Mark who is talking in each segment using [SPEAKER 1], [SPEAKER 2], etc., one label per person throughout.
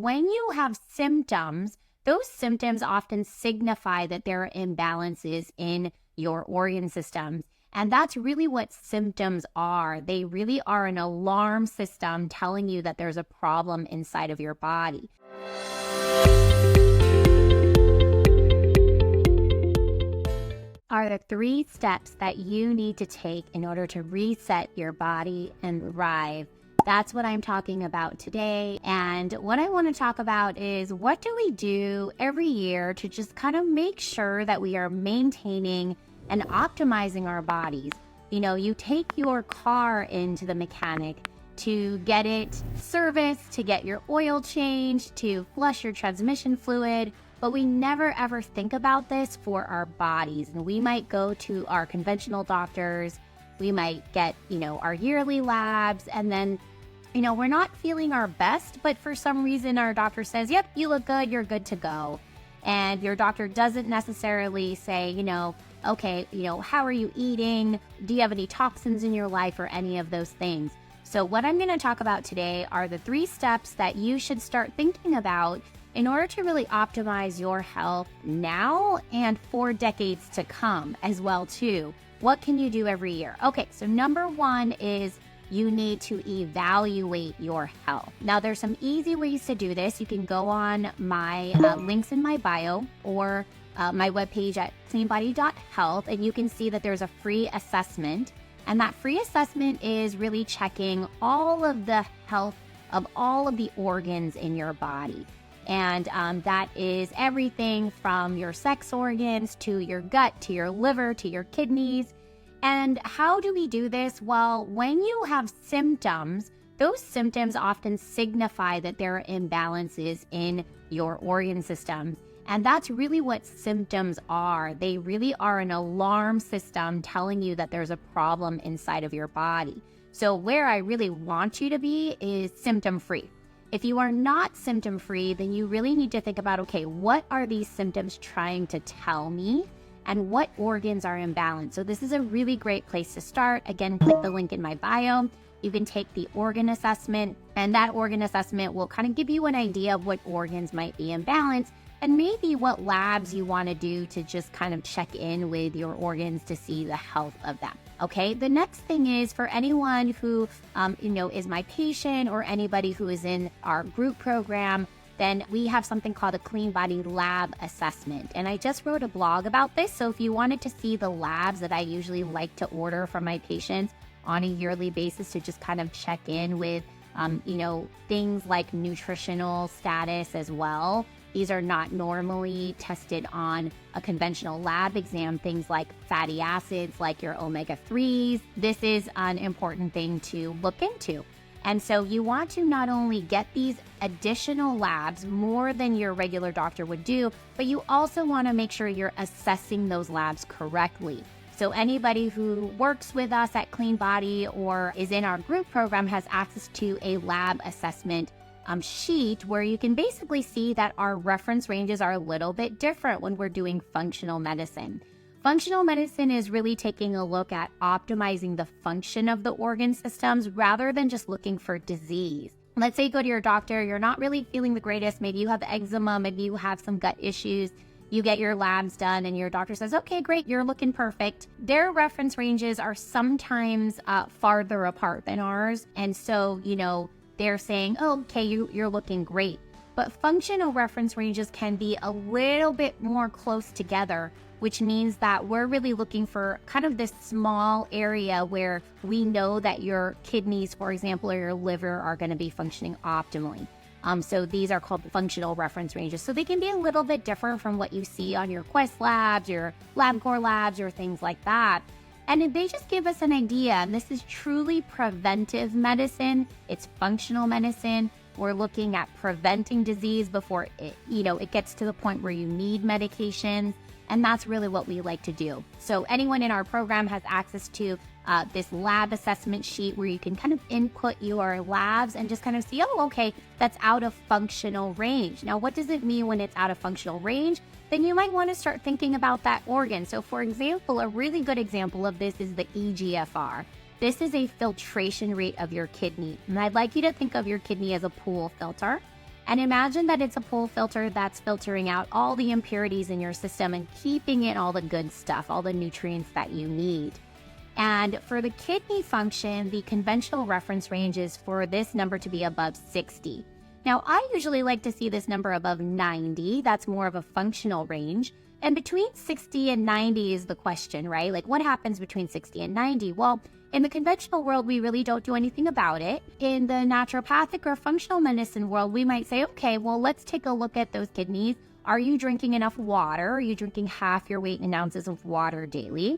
[SPEAKER 1] when you have symptoms, those symptoms often signify that there are imbalances in your organ systems. And that's really what symptoms are. They really are an alarm system telling you that there's a problem inside of your body. Are the 3 steps that you need to take in order to reset your body and thrive? That's what I'm talking about today. And what I want to talk about is, what do we do every year to just kind of make sure that we are maintaining and optimizing our bodies? You know, you take your car into the mechanic to get it serviced, to get your oil changed, to flush your transmission fluid, but we never ever think about this for our bodies. And we might go to our conventional doctors, we might get, our yearly labs, and then, we're not feeling our best, but for some reason our doctor says, yep, you look good, you're good to go. And your doctor doesn't necessarily say, okay, how are you eating? Do you have any toxins in your life or any of those things? So what I'm going to talk about today are the 3 steps that you should start thinking about in order to really optimize your health now and for decades to come as well too. What can you do every year? Okay, so number 1 is you need to evaluate your health. Now, there's some easy ways to do this. You can go on my links in my bio or my webpage at cleanbody.health, and you can see that there's a free assessment. And that free assessment is really checking all of the health of all of the organs in your body. And that is everything from your sex organs to your gut, to your liver, to your kidneys. And how do we do this? Well, when you have symptoms, those symptoms often signify that there are imbalances in your organ systems. And that's really what symptoms are. They really are an alarm system telling you that there's a problem inside of your body. So where I really want you to be is symptom-free. If you are not symptom-free, then you really need to think about, okay, what are these symptoms trying to tell me? And what organs are imbalanced? So this is a really great place to start. Again, click the link in my bio. You can take the organ assessment, and that organ assessment will kind of give you an idea of what organs might be imbalanced and maybe what labs you want to do to just kind of check in with your organs to see the health of them. Okay, the next thing is for anyone who, is my patient or anybody who is in our group program, then we have something called a Cleanbody lab assessment. And I just wrote a blog about this. So if you wanted to see the labs that I usually like to order from my patients on a yearly basis to just kind of check in with, things like nutritional status as well. These are not normally tested on a conventional lab exam, things like fatty acids, like your omega-3s. This is an important thing to look into. And so you want to not only get these additional labs more than your regular doctor would do, but you also want to make sure you're assessing those labs correctly. So anybody who works with us at Cleanbody or is in our group program has access to a lab assessment sheet where you can basically see that our reference ranges are a little bit different when we're doing functional medicine. Functional medicine is really taking a look at optimizing the function of the organ systems rather than just looking for disease. Let's say you go to your doctor, you're not really feeling the greatest, maybe you have eczema, maybe you have some gut issues, you get your labs done and your doctor says, okay, great, you're looking perfect. Their reference ranges are sometimes farther apart than ours. And so, they're saying, oh, okay, you're looking great. But functional reference ranges can be a little bit more close together, which means that we're really looking for kind of this small area where we know that your kidneys, for example, or your liver are going to be functioning optimally. So these are called functional reference ranges. So they can be a little bit different from what you see on your Quest labs, your LabCorp labs, or things like that. And they just give us an idea. And this is truly preventive medicine. It's functional medicine. We're looking at preventing disease before it gets to the point where you need medication. And that's really what we like to do. So anyone in our program has access to this lab assessment sheet where you can kind of input your labs and just kind of see, oh, okay, that's out of functional range. Now, what does it mean when it's out of functional range? Then you might want to start thinking about that organ. So for example, a really good example of this is the EGFR. This is a filtration rate of your kidney. And I'd like you to think of your kidney as a pool filter. And imagine that it's a pool filter that's filtering out all the impurities in your system and keeping in all the good stuff, all the nutrients that you need. And for the kidney function, the conventional reference range is for this number to be above 60. Now, I usually like to see this number above 90. That's more of a functional range. And between 60 and 90 is the question, right? Like, what happens between 60 and 90? Well, in the conventional world, we really don't do anything about it. In the naturopathic or functional medicine world, we might say, okay, well, let's take a look at those kidneys. Are you drinking enough water? Are you drinking half your weight in ounces of water daily?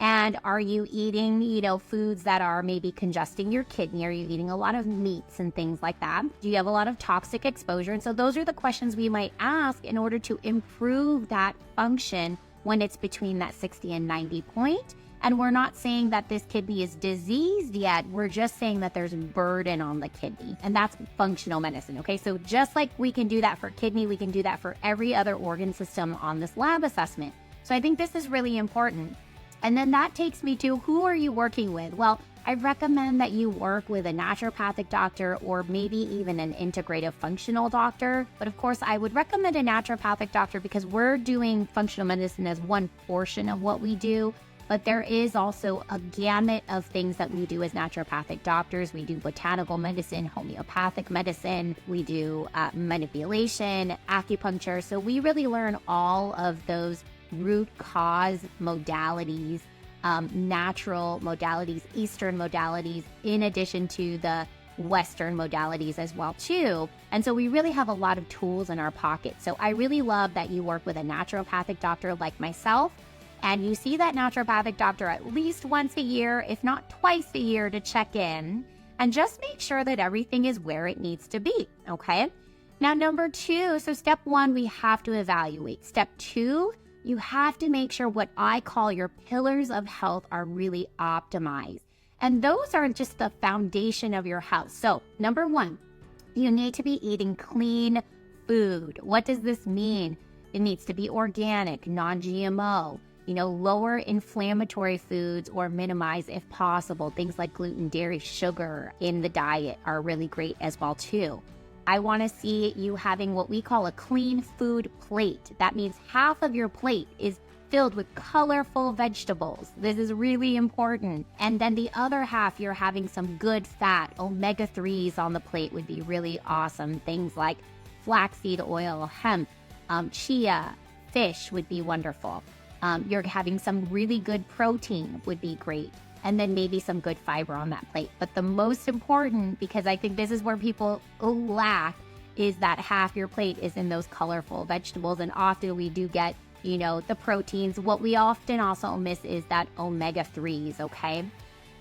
[SPEAKER 1] And are you eating, foods that are maybe congesting your kidney? Are you eating a lot of meats and things like that? Do you have a lot of toxic exposure? And so those are the questions we might ask in order to improve that function when it's between that 60 and 90 point. And we're not saying that this kidney is diseased yet. We're just saying that there's burden on the kidney. And that's functional medicine, okay? So just like we can do that for kidney, we can do that for every other organ system on this lab assessment. So I think this is really important. And then that takes me to, who are you working with? Well, I recommend that you work with a naturopathic doctor or maybe even an integrative functional doctor. But of course, I would recommend a naturopathic doctor because we're doing functional medicine as one portion of what we do. But there is also a gamut of things that we do as naturopathic doctors. We do botanical medicine, homeopathic medicine, we do manipulation, acupuncture. So we really learn all of those root cause modalities, natural modalities, Eastern modalities, in addition to the Western modalities as well too. And so we really have a lot of tools in our pocket. So I really love that you work with a naturopathic doctor like myself, and you see that naturopathic doctor at least once a year, if not twice a year, to check in and just make sure that everything is where it needs to be, okay? Now, number two, so step one, we have to evaluate. Step two, you have to make sure what I call your pillars of health are really optimized. And those are just the foundation of your health. So number one, you need to be eating clean food. What does this mean? It needs to be organic, non-GMO, lower inflammatory foods or minimize if possible. Things like gluten, dairy, sugar in the diet are really great as well too. I want to see you having what we call a clean food plate. That means half of your plate is filled with colorful vegetables. This is really important. And then the other half, you're having some good fat. Omega-3s on the plate would be really awesome. Things like flaxseed oil, hemp, chia, fish would be wonderful. You're having some really good protein would be great. And then maybe some good fiber on that plate. But the most important, because I think this is where people lack, is that half your plate is in those colorful vegetables. And often we do get, the proteins. What we often also miss is that omega-3s, okay?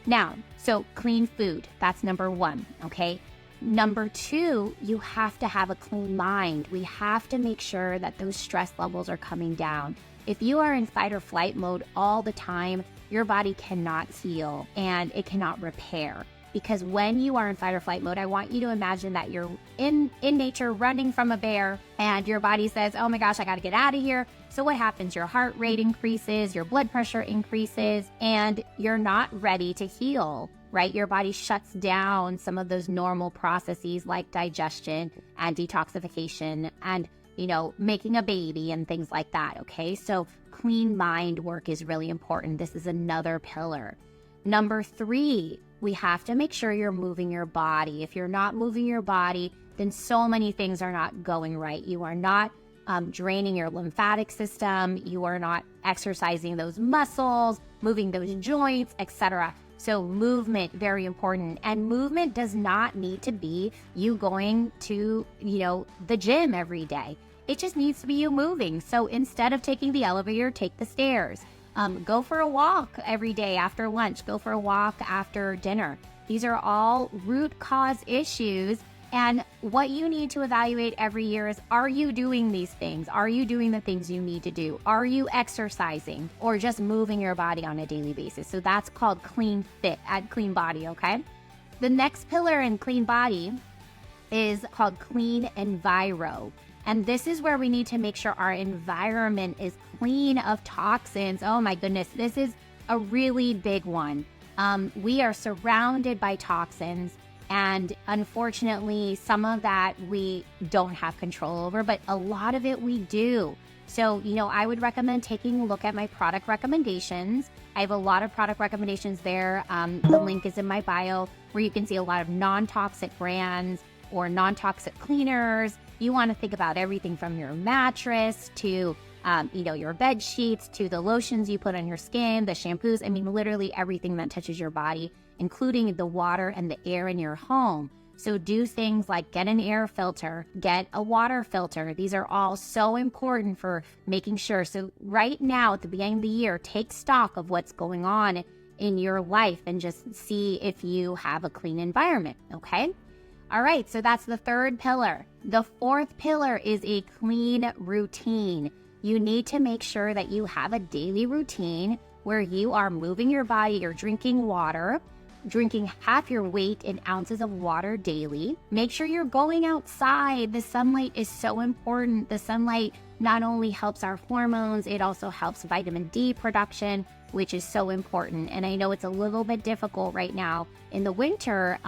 [SPEAKER 1] Now, so clean food, that's number one, okay? Number two, you have to have a clean mind. We have to make sure that those stress levels are coming down. If you are in fight or flight mode all the time, your body cannot heal and it cannot repair. Because when you are in fight or flight mode, I want you to imagine that you're in nature running from a bear and your body says, oh my gosh, I got to get out of here. So what happens? Your heart rate increases, your blood pressure increases, and you're not ready to heal, right? Your body shuts down some of those normal processes like digestion and detoxification and making a baby and things like that, okay? So clean mind work is really important. This is another pillar. Number three, we have to make sure you're moving your body. If you're not moving your body, then so many things are not going right. You are not draining your lymphatic system. You are not exercising those muscles, moving those joints, etc. So movement, very important. And movement does not need to be you going to, the gym every day. It just needs to be you moving. So instead of taking the elevator, take the stairs. Go for a walk every day after lunch. Go for a walk after dinner. These are all root cause issues. And what you need to evaluate every year is, are you doing these things? Are you doing the things you need to do? Are you exercising or just moving your body on a daily basis? So that's called CleanFIT at Cleanbody, okay? The next pillar in Cleanbody is called CleanENVIRO. And this is where we need to make sure our environment is clean of toxins. Oh my goodness, this is a really big one. We are surrounded by toxins. And unfortunately, some of that we don't have control over, but a lot of it we do. So, I would recommend taking a look at my product recommendations. I have a lot of product recommendations there. The link is in my bio, where you can see a lot of non-toxic brands or non-toxic cleaners. You want to think about everything from your mattress to, your bed sheets, to the lotions you put on your skin, the shampoos. I mean, literally everything that touches your body, including the water and the air in your home. So do things like get an air filter, get a water filter. These are all so important for making sure. So right now at the beginning of the year, take stock of what's going on in your life and just see if you have a clean environment, okay? All right, so that's the third pillar. The fourth pillar is a clean routine. You need to make sure that you have a daily routine where you are moving your body, you're drinking water, drinking half your weight in ounces of water daily. Make sure you're going outside. The sunlight is so important. The sunlight not only helps our hormones, it also helps vitamin D production, which is so important. And I know it's a little bit difficult right now in the winter,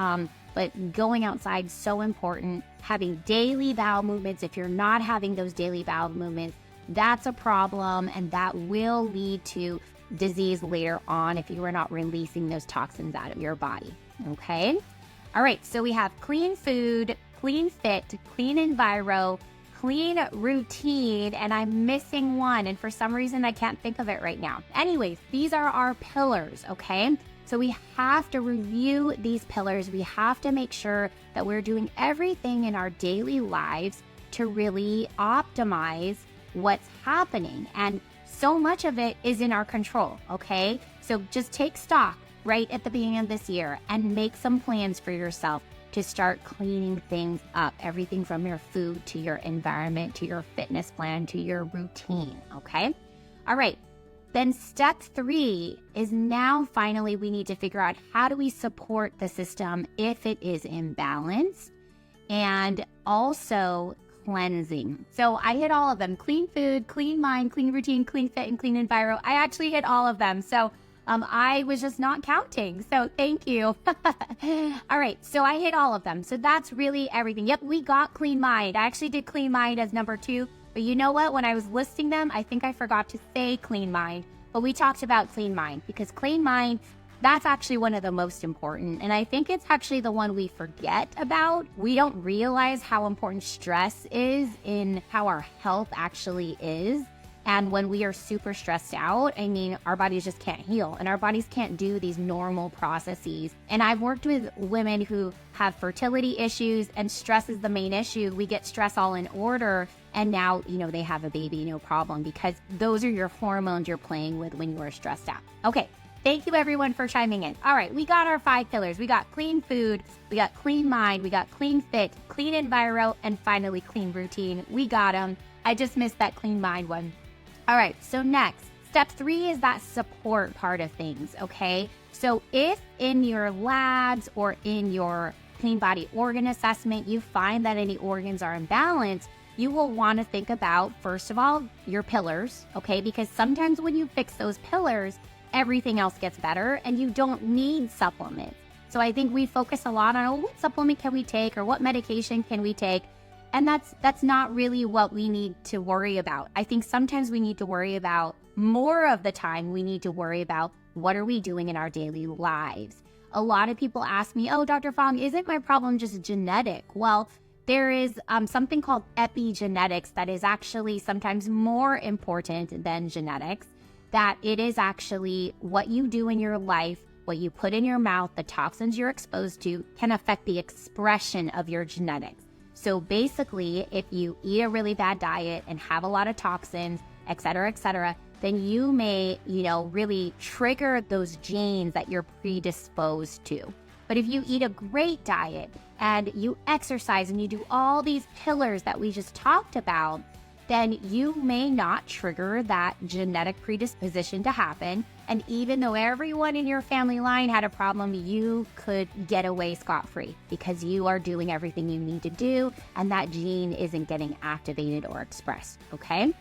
[SPEAKER 1] but going outside is so important. Having daily bowel movements, if you're not having those daily bowel movements, that's a problem, and that will lead to disease later on if you are not releasing those toxins out of your body, okay? All right, so we have CleanFOOD, CleanFIT, CleanENVIRO, CleanROUTINE, and I'm missing one, and for some reason I can't think of it right now. Anyways, these are our pillars, okay? So we have to review these pillars. We have to make sure that we're doing everything in our daily lives to really optimize what's happening. And so much of it is in our control, okay? So just take stock right at the beginning of this year and make some plans for yourself to start cleaning things up. Everything from your food to your environment to your fitness plan to your routine, okay? All right. Then step 3 is now finally we need to figure out how do we support the system if it is imbalanced, and also cleansing. So I hit all of them: CleanFOOD, CleanMIND, CleanROUTINE, CleanFIT, and CleanENVIRO. I actually hit all of them. So I was just not counting. So thank you. All right. So I hit all of them. So that's really everything. Yep. We got CleanMIND. I actually did CleanMIND as number 2. But you know what? When I was listing them, I think I forgot to say CleanMIND. But we talked about CleanMIND because CleanMIND, that's actually one of the most important. And I think it's actually the one we forget about. We don't realize how important stress is in how our health actually is. And when we are super stressed out, I mean, our bodies just can't heal and our bodies can't do these normal processes. And I've worked with women who have fertility issues and stress is the main issue. We get stress all in order. And now, they have a baby, no problem, because those are your hormones you're playing with when you are stressed out. Okay. Thank you everyone for chiming in. All right, we got our 5 pillars. We got CleanFOOD, we got CleanMIND, we got CleanFIT, CleanENVIRO, and finally CleanROUTINE. We got them. I just missed that CleanMIND one. All right, so next, step 3 is that support part of things, okay? So if in your labs or in your Cleanbody Organ Assessment, you find that any organs are imbalanced, you will want to think about, first of all, your pillars, okay? Because sometimes when you fix those pillars, everything else gets better and you don't need supplements. So I think we focus a lot on what supplement can we take or what medication can we take? And that's not really what we need to worry about. I think sometimes we need to worry about, more of the time, we need to worry about what are we doing in our daily lives. A lot of people ask me, oh, Dr. Fong, isn't my problem just genetic? Well, there is something called epigenetics that is actually sometimes more important than genetics, that it is actually what you do in your life, what you put in your mouth, the toxins you're exposed to can affect the expression of your genetics. So basically, if you eat a really bad diet and have a lot of toxins, et cetera, then you may, really trigger those genes that you're predisposed to. But if you eat a great diet and you exercise and you do all these pillars that we just talked about, then you may not trigger that genetic predisposition to happen. And even though everyone in your family line had a problem, you could get away scot-free because you are doing everything you need to do and that gene isn't getting activated or expressed, okay?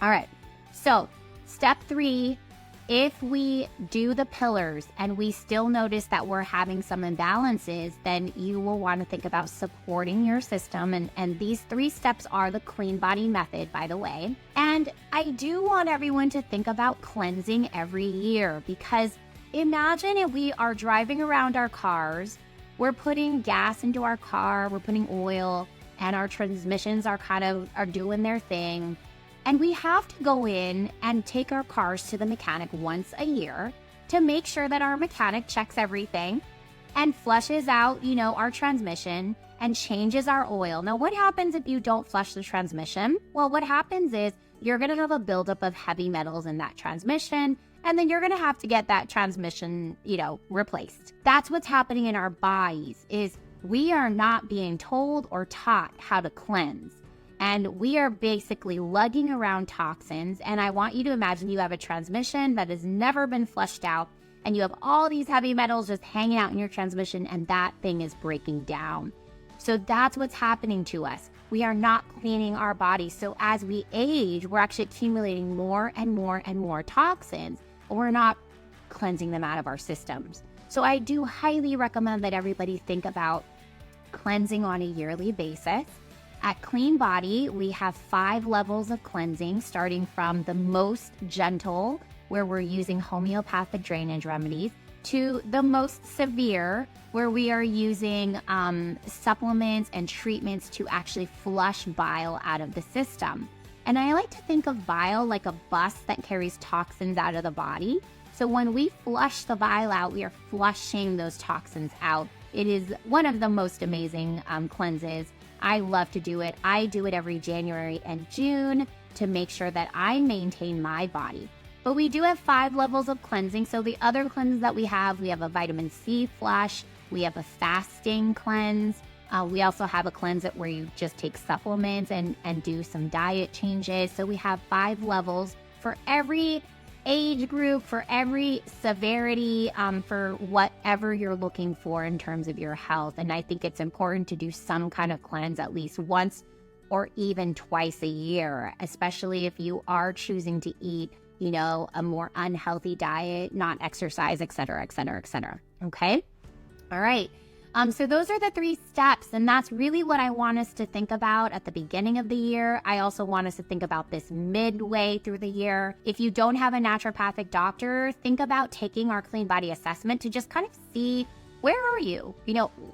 [SPEAKER 1] All right, so step 3, If we do the pillars and we still notice that we're having some imbalances, then you will want to think about supporting your system. And these 3 steps are the Cleanbody Method, by the way. And I do want everyone to think about cleansing every year, because imagine if we are driving around our cars, we're putting gas into our car, we're putting oil, and our transmissions are doing their thing. And we have to go in and take our cars to the mechanic once a year to make sure that our mechanic checks everything and flushes out, our transmission and changes our oil. Now, what happens if you don't flush the transmission? Well, what happens is you're going to have a buildup of heavy metals in that transmission, and then you're going to have to get that transmission, replaced. That's what's happening in our bodies, is we are not being told or taught how to cleanse. And we are basically lugging around toxins. And I want you to imagine you have a transmission that has never been flushed out, and you have all these heavy metals just hanging out in your transmission, and that thing is breaking down. So that's what's happening to us. We are not cleaning our body. So as we age, we're actually accumulating more and more and more toxins, but we're not cleansing them out of our systems. So I do highly recommend that everybody think about cleansing on a yearly basis. At Cleanbody, we have 5 levels of cleansing, starting from the most gentle, where we're using homeopathic drainage remedies, to the most severe, where we are using supplements and treatments to actually flush bile out of the system. And I like to think of bile like a bus that carries toxins out of the body. So when we flush the bile out, we are flushing those toxins out. It is one of the most amazing cleanses. I love to do it. I do it every January and June to make sure that I maintain my body. But we do have 5 levels of cleansing. So the other cleanses that we have a vitamin C flush, we have a fasting cleanse. We also have a cleanse where you just take supplements and do some diet changes. So we have 5 levels for every age group, for every severity, for whatever you're looking for in terms of your health. And I think it's important to do some kind of cleanse at least once or even twice a year, especially if you are choosing to eat, a more unhealthy diet, not exercise, et cetera, et cetera, et cetera. Okay? All right. So those are the 3 steps, and that's really what I want us to think about at the beginning of the year. I also want us to think about this midway through the year. If you don't have a naturopathic doctor, think about taking our Cleanbody assessment to just kind of see, where are you?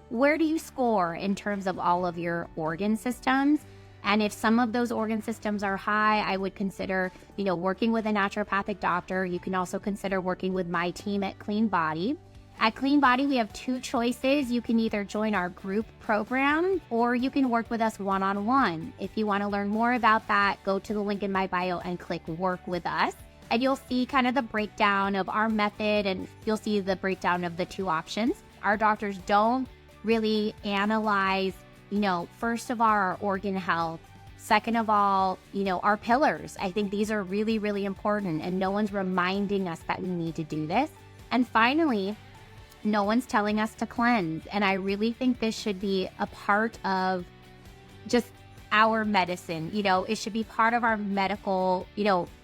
[SPEAKER 1] Where do you score in terms of all of your organ systems? And if some of those organ systems are high, I would consider, working with a naturopathic doctor. You can also consider working with my team at Cleanbody. At Cleanbody, we have 2 choices. You can either join our group program, or you can work with us one-on-one. If you want to learn more about that, go to the link in my bio and click Work with Us. And you'll see kind of the breakdown of our method, and you'll see the breakdown of the 2 options. Our doctors don't really analyze, first of all, our organ health. Second of all, our pillars. I think these are really, really important, and no one's reminding us that we need to do this. And finally, no one's telling us to cleanse. And I really think this should be a part of just our medicine. It should be part of our medical,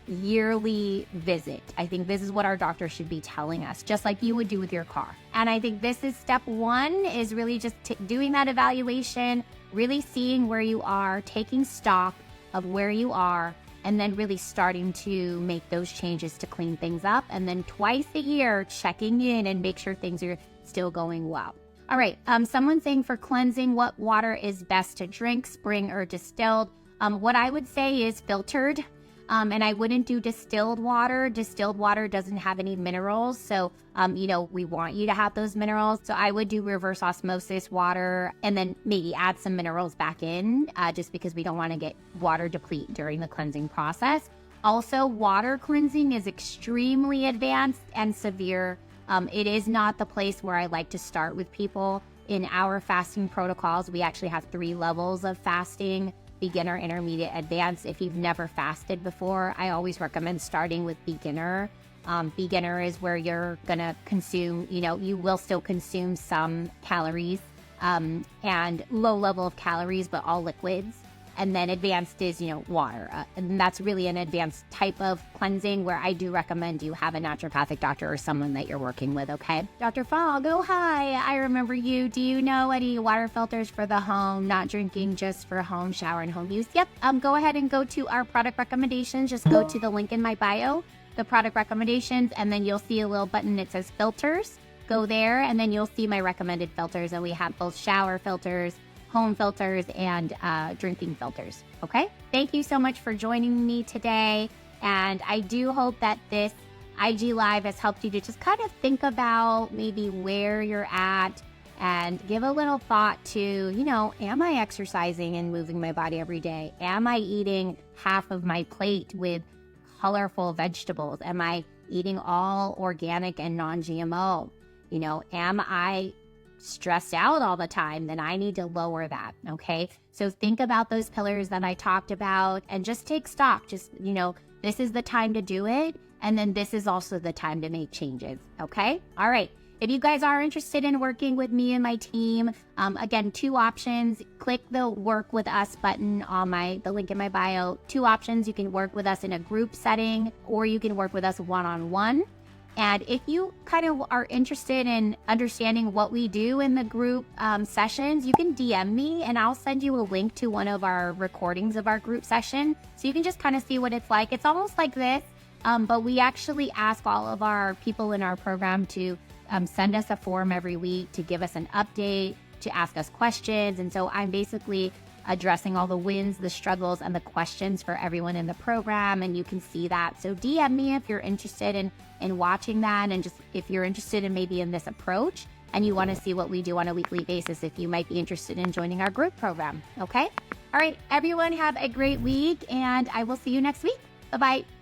[SPEAKER 1] yearly visit. I think this is what our doctor should be telling us, just like you would do with your car. And I think this is step 1, is really just doing that evaluation, really seeing where you are, taking stock of where you are, and then really starting to make those changes to clean things up. And then twice a year, checking in and make sure things are still going well. All right. Someone's saying, for cleansing, what water is best to drink, spring or distilled? What I would say is filtered. And I wouldn't do distilled water. Distilled water doesn't have any minerals. So, we want you to have those minerals. So I would do reverse osmosis water, and then maybe add some minerals back in, just because we don't want to get water deplete during the cleansing process. Also, water cleansing is extremely advanced and severe. It is not the place where I like to start with people. In our fasting protocols, we actually have 3 levels of fasting: beginner, intermediate, advanced. If you've never fasted before, I always recommend starting with beginner. Beginner is where you're gonna consume, you will still consume some calories, and low level of calories, but all liquids. And then advanced is, water. And that's really an advanced type of cleansing where I do recommend you have a naturopathic doctor or someone that you're working with, okay? Dr. Fogg, oh, hi. I remember you. Do you know any water filters for the home, not drinking, just for home shower and home use? Yep. Go ahead and go to our product recommendations. Just go to the link in my bio, the product recommendations, and then you'll see a little button that says filters. Go there, and then you'll see my recommended filters. And we have both shower filters, home filters, and drinking filters. Okay? Thank you so much for joining me today. And I do hope that this IG Live has helped you to just kind of think about maybe where you're at and give a little thought to, am I exercising and moving my body every day? Am I eating half of my plate with colorful vegetables? Am I eating all organic and non-GMO? Am I stressed out all the time? Then I need to lower that. Okay. So think about those pillars that I talked about and just take stock. Just, this is the time to do it. And then this is also the time to make changes. Okay. All right. If you guys are interested in working with me and my team, again, 2 options. Click the work with us button on the link in my bio. 2 options. You can work with us in a group setting, or you can work with us one-on-one. And if you kind of are interested in understanding what we do in the group sessions, you can DM me and I'll send you a link to one of our recordings of our group session. So you can just kind of see what it's like. It's almost like this, but we actually ask all of our people in our program to send us a form every week to give us an update, to ask us questions. And so I'm basically addressing all the wins, the struggles, and the questions for everyone in the program. And you can see that. So DM me if you're interested in watching that. And just if you're interested in maybe in this approach and you want to see what we do on a weekly basis, if you might be interested in joining our group program. Okay. All right. Everyone have a great week and I will see you next week. Bye-bye.